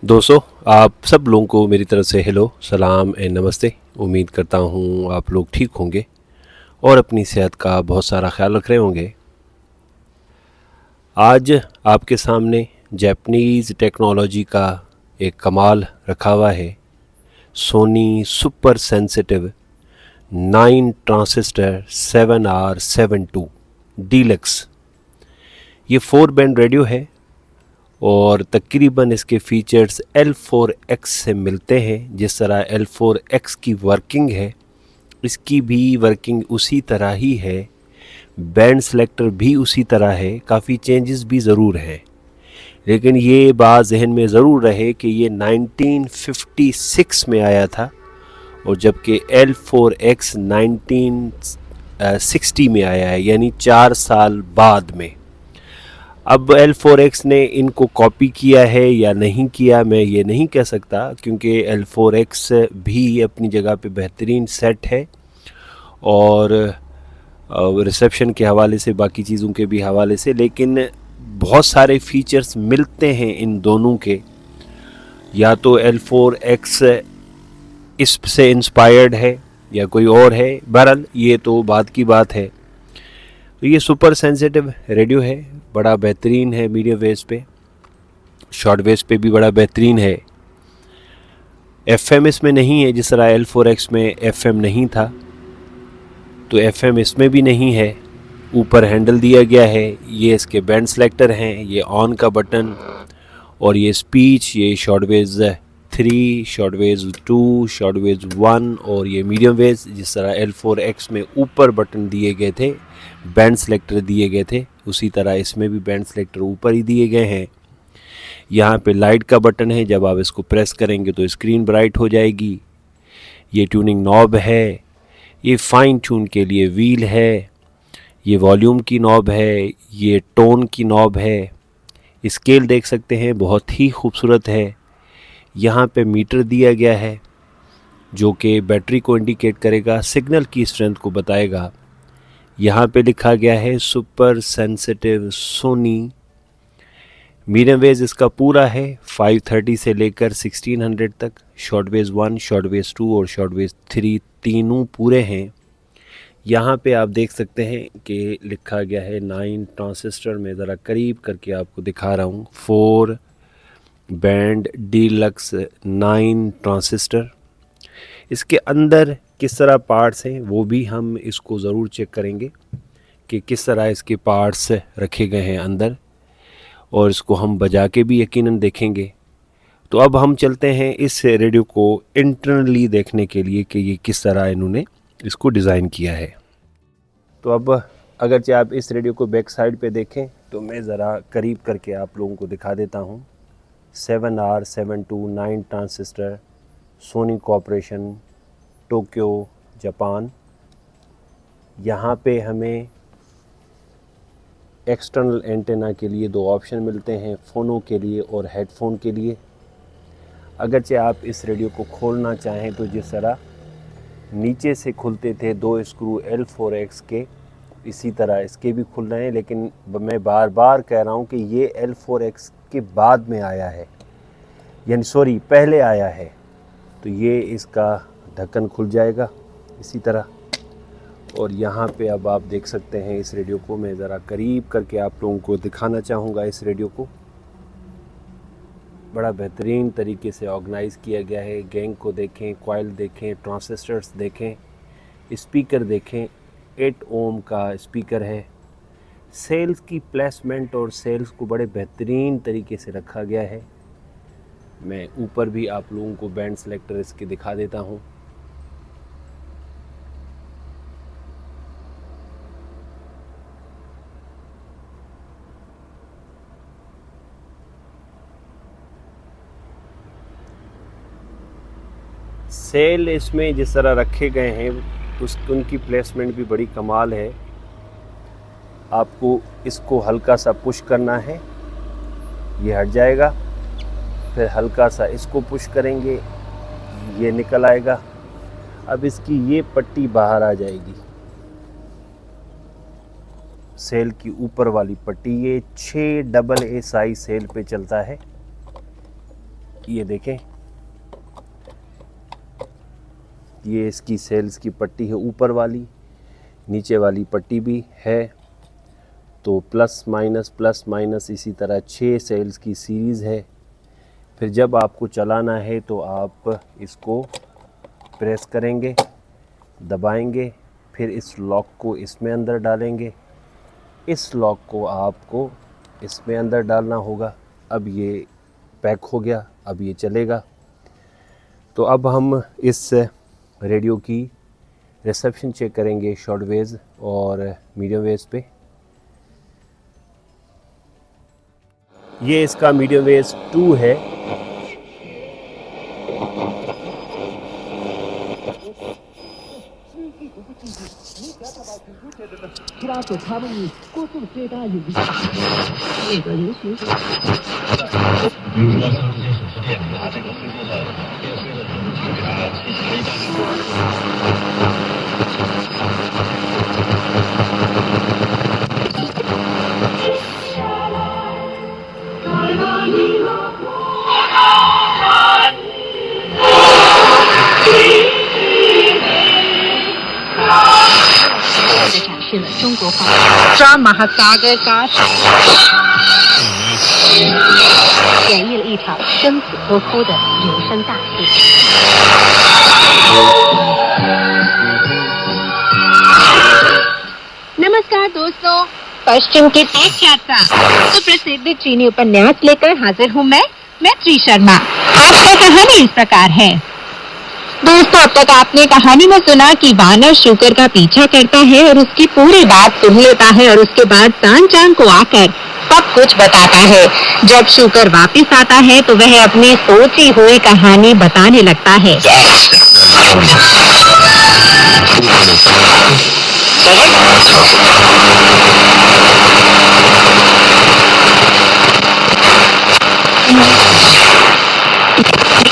दोस्तों, आप सब लोगों को मेरी तरफ से हेलो, सलाम एंड नमस्ते। उम्मीद करता हूँ आप लोग ठीक होंगे और अपनी सेहत का बहुत सारा ख्याल रख रहे होंगे। आज आपके सामने जापानीज़ टेक्नोलॉजी का एक कमाल रखा हुआ है। Sony super sensitive 9 transistor 7R72 deluxe. ये 4 बैंड रेडियो है और तकरीबन इसके फ़ीचर्स L4X से मिलते हैं। जिस तरह L4X की वर्किंग है, इसकी भी वर्किंग उसी तरह ही है। बैंड सेलेक्टर भी उसी तरह है। काफ़ी चेंजेस भी ज़रूर हैं, लेकिन ये बात जहन में ज़रूर रहे कि ये 1956 में आया था और जबकि L4X 1960 में आया है, यानी 4 साल बाद में। अब L4X ने इनको कॉपी किया है या नहीं किया, मैं ये नहीं कह सकता, क्योंकि L4X भी अपनी जगह पे बेहतरीन सेट है और रिसेप्शन के हवाले से, बाकी चीज़ों के भी हवाले से। लेकिन बहुत सारे फीचर्स मिलते हैं इन दोनों के। या तो L4X इससे इंस्पायर्ड है या कोई और है, बहरहाल ये तो बात की बात है। तो ये सुपर सेंसिटिव रेडियो है, बड़ा बेहतरीन है। मीडियम वेव्स पे, शॉर्ट वेव्स पे भी बड़ा बेहतरीन है। FM इसमें नहीं है, जिस तरह L4X में FM नहीं था तो FM इसमें भी नहीं है। ऊपर हैंडल दिया गया है, ये इसके बैंड सेलेक्टर हैं, ये ऑन का बटन, और ये स्पीच, ये short waves 3, short waves 2, short waves 1 और ये मीडियम वेव्स। जिस तरह L4X में ऊपर बटन दिए गए थे, बैंड सेलेक्टर दिए गए थे, उसी तरह इसमें भी बैंड सेलेक्टर ऊपर ही दिए गए हैं। यहाँ पे लाइट का बटन है, जब आप इसको प्रेस करेंगे तो स्क्रीन ब्राइट हो जाएगी। ये ट्यूनिंग नॉब है, ये फाइन ट्यून के लिए व्हील है, ये वॉल्यूम की नॉब है, ये टोन की नॉब है। स्केल देख सकते हैं, बहुत ही खूबसूरत है। यहाँ पे मीटर दिया गया है जो कि बैटरी को इंडिकेट करेगा, सिग्नल की स्ट्रेंथ को बताएगा। यहाँ पे लिखा गया है super sensitive Sony. Medium waves इसका पूरा है 530 से लेकर 1600 तक। शॉर्ट वेव्स 1, शॉर्ट वेव्स 2 और शॉर्ट वेव्स 3 तीनों पूरे हैं। यहाँ पे आप देख सकते हैं कि लिखा गया है 9 ट्रांसिस्टर। में ज़रा करीब करके आपको दिखा रहा हूँ। 4 बैंड डीलक्स 9 ट्रांसिस्टर। इसके अंदर किस तरह पार्ट्स हैं वो भी हम इसको ज़रूर चेक करेंगे कि किस तरह इसके पार्ट्स रखे गए हैं अंदर, और इसको हम बजा के भी यकीनन देखेंगे। तो अब हम चलते हैं इस रेडियो को इंटरनली देखने के लिए कि ये किस तरह इन्होंने इसको डिज़ाइन किया है। तो अब अगरचे आप इस रेडियो को बैक साइड पे देखें तो मैं ज़रा करीब करके आप लोगों को दिखा देता हूँ। 7R72 9 transistor, Sony corporation, Tokyo, Japan. यहाँ पे हमें एक्सटर्नल एंटेना के लिए 2 ऑप्शन मिलते हैं, फ़ोनों के लिए और हेडफोन के लिए। अगरचे आप इस रेडियो को खोलना चाहें तो जिस तरह नीचे से खुलते थे 2 स्क्रू L4X के, इसी तरह इसके भी खुल रहे हैं। लेकिन मैं बार बार कह रहा हूँ कि ये L4X के बाद में आया है, यानी सॉरी पहले आया है। तो ये इसका ढक्कन खुल जाएगा इसी तरह। और यहाँ पे अब आप देख सकते हैं इस रेडियो को। मैं ज़रा करीब करके आप लोगों को दिखाना चाहूँगा इस रेडियो को। बड़ा बेहतरीन तरीके से ऑर्गेनाइज़ किया गया है। गैंग को देखें, कॉइल देखें, ट्रांसिस्टर्स देखें, स्पीकर देखें। 8 ओम का स्पीकर है। सेल्स की प्लेसमेंट और सेल्स को बड़े बेहतरीन तरीके से रखा गया है। मैं ऊपर भी आप लोगों को बैंड सेलेक्टर इसके दिखा देता हूँ। सेल इसमें जिस तरह रखे गए हैं उनकी प्लेसमेंट भी बड़ी कमाल है। आपको इसको हल्का सा पुश करना है, ये हट जाएगा। फिर हल्का सा इसको पुश करेंगे, ये निकल आएगा। अब इसकी ये पट्टी बाहर आ जाएगी, सेल की ऊपर वाली पट्टी। ये 6 AA साइज सेल पे चलता है। ये देखें, ये इसकी सेल्स की पट्टी है ऊपर वाली, नीचे वाली पट्टी भी है। तो प्लस माइनस इसी तरह 6 सेल्स की सीरीज़ है। फिर जब आपको चलाना है तो आप इसको प्रेस करेंगे, दबाएंगे, फिर इस लॉक को इसमें अंदर डालेंगे, इस लॉक को आपको इसमें अंदर डालना होगा। अब ये पैक हो गया, अब ये चलेगा। तो अब हम इस रेडियो की रिसेप्शन चेक करेंगे शॉर्ट वेव्स और मीडियम वेव्स पे। ये इसका मीडियम वेव्स 2 है। महासागर का 演绎了一场生死托孤的人生大戏。नमस्कार दोस्तों, पश्चिम के तेज यात्रा सुप्रसिद्ध चीनी उपन्यास लेकर हाजिर हूँ मैं मैत्री शर्मा। आज की कहानी इस प्रकार है। दोस्तों, अब तक आपने कहानी में सुना कि वानर शूकर का पीछा करता है और उसकी पूरी बात सुन लेता है और उसके बाद सांचान को आकर सब कुछ बताता है। जब शूकर वापस आता है तो वह अपनी सोची हुई कहानी बताने लगता है।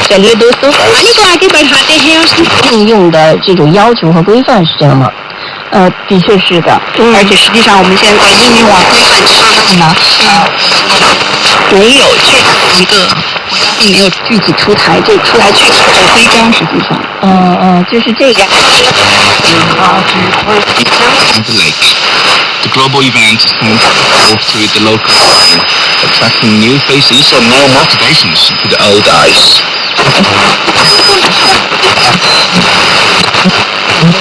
चलिए दोस्तों, कहानी को आगे बढ़ाते हैं और 应用的这种要求和规范是这样吗？的确是的，而且实际上我们现在应用规范之后呢，没有确定一个国家并没有具体出台这出来具体的规章，实际上，就是这样。The global event sends people through the local line, attracting new faces and more motivations to the old eyes.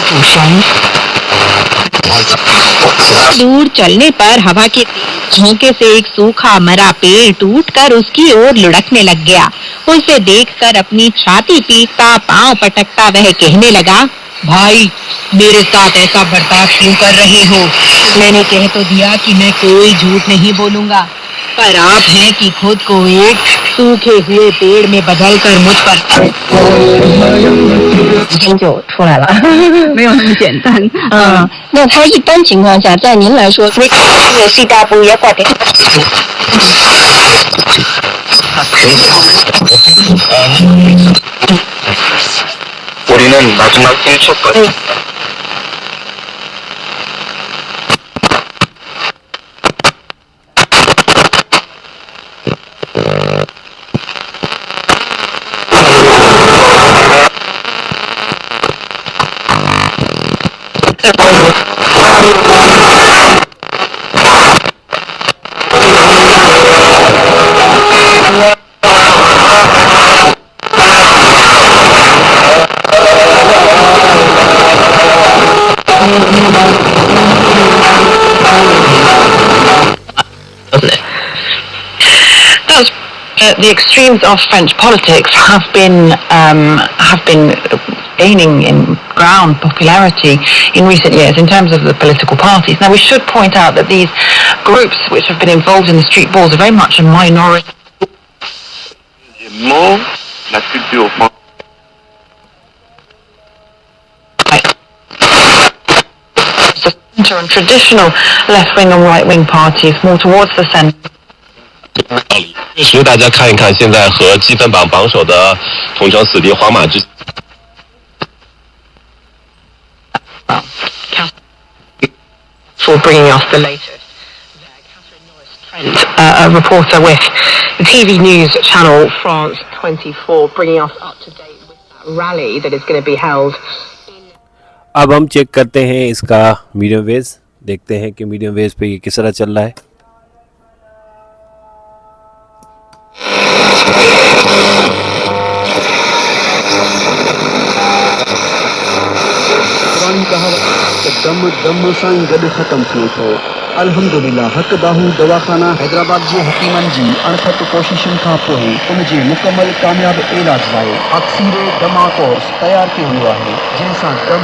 主神 दूर चलने पर हवा के झोंके से एक सूखा मरा पेड़ टूटकर उसकी ओर लुढ़कने लग गया। उसे देखकर अपनी छाती पीटता, पांव पटकता वह कहने लगा, भाई, मेरे साथ ऐसा बर्ताव क्यों कर रहे हो? मैंने कह तो दिया कि मैं कोई झूठ नहीं बोलूंगा, पर आप हैं कि खुद को एक सूखे हुए पेड़ में बदलकर मुझ पर 就出来了，没有那么简单。那它一般情况下，在您来说， 우리는 마지막 1초까지 The extremes of French politics have been gaining in ground popularity in recent years in terms of the political parties. Now we should point out that these groups which have been involved in the street balls are very much a minority. La culture And traditional left-wing and right-wing parties more towards the center. 确实，大家看一看，现在和积分榜榜首的同城死敌皇马之 For bringing us the latest. Catherine Norris A reporter with the TV news channel France 24, bringing us up to date with that rally that is going to be held. अब हम check करते हैं इसका medium wave, देखते हैं कि medium wave पे ये किस तरह चल रहा है। पुरानी कहावत दम दम सां गॾु ख़तमु थियो थो। अल्हम्दुलिल्लाह हक़ बाहू दवाख़ाना हैदराबाद जे हकीमनि जी अणथक कोशिशुनि खां पोइ उन जे मुकमल कामयाब इलाज लाइ अक्सीरे दमा कोर्स तयारु कयो वियो आहे, जंहिंसां दम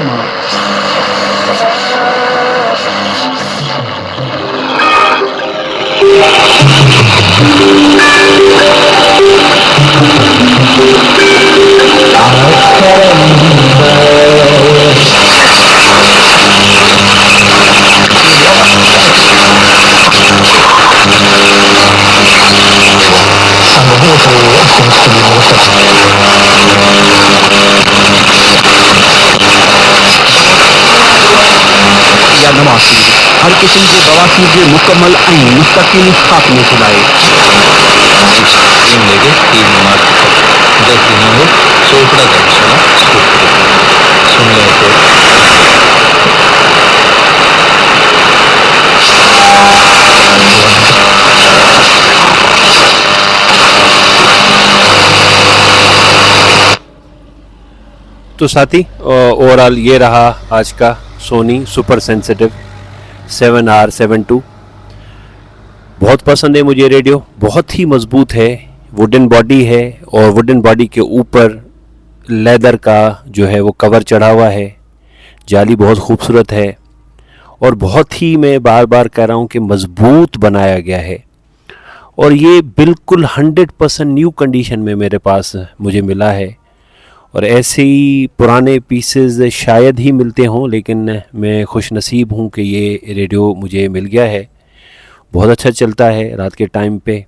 या नवासी हर किस्म जे बवासीर जे मुकमल ऐं मुस्तक़िल ख़ात्मे जे लाइ लेके 3 मार्च तक 10 दिनों में चोपड़ा धर्मशाला सुन ले तो साथी ओवरऑल ये रहा आज का सोनी सुपर सेंसिटिव 7R72। बहुत पसंद है मुझे रेडियो, बहुत ही मज़बूत है, वुडन बॉडी है और वुडन बॉडी के ऊपर लेदर का जो है वो कवर चढ़ा हुआ है, जाली बहुत खूबसूरत है और बहुत ही, मैं बार बार कह रहा हूँ कि मज़बूत बनाया गया है। और ये बिल्कुल 100% न्यू कंडीशन में मेरे पास मुझे मिला है और ऐसे ही पुराने पीसेस शायद ही मिलते हों, लेकिन मैं खुश नसीब हूँ कि ये रेडियो मुझे मिल गया है। बहुत अच्छा चलता है रात के टाइम पे,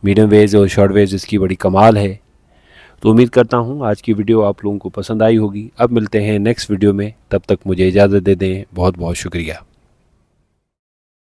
मीडियम वेव्स और शॉर्ट वेव्स इसकी बड़ी कमाल है। तो उम्मीद करता हूँ आज की वीडियो आप लोगों को पसंद आई होगी। अब मिलते हैं नेक्स्ट वीडियो में, तब तक मुझे इजाज़त दे दें। बहुत बहुत शुक्रिया।